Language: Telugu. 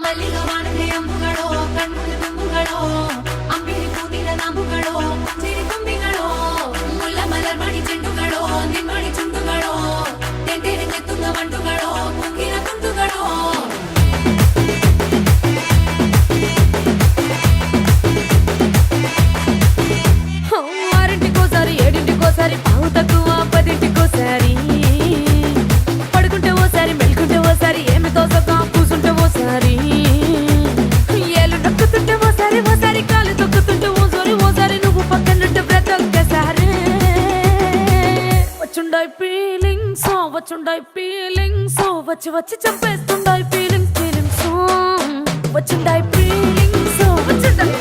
ಮಲ್ಲಿಗ ವಾಣದೆ ಅಂಬುಗಳೋ ಕಣ್ಮುಳ ತುಂಬುಗಳೋ ಅಂಬಿಳಿ ಕೂದಿನ ನಾಂಬುಗಳೋ ಚಿರಿ ತುಂಬಿಗಳೋ ಮುಲ್ಲ ಮಲರ್ ಮಣಿ ಚೆಂಡುಗಳೋ ನಿಮ್ಮಣಿ ಚುಂಡುಗಳೋ ತೆಂಟೆರೆ ಚೆತ್ತುಂಗ ಮಂಟುಗಳೋ ಕುಂಗಿನ ತುಂಡುಗಳೋ ఆరింటికోసారి ఏడింటికోసారి పావు తక్కువ పదింటికోసారి పడుకుంటే ఓసారి మెలుకుంటే ఓసారి ఏమి తోసక కూసుంటే ఓసారి ఏలు నొక్కుతుంటే ఓసారి ఓసారి కాలు తొక్కుతుంటే ఓసారి నువ్వు పక్కనుంటే బ్రతొక్కసారి వచ్చుండాయి ఫీలింగ్స్ వచ్చి వచ్చి చంపేస్తుండాయి ఫీలింగ్స్ వచ్చుండాయి ఫీలింగ్స్ వచ్చుండాయి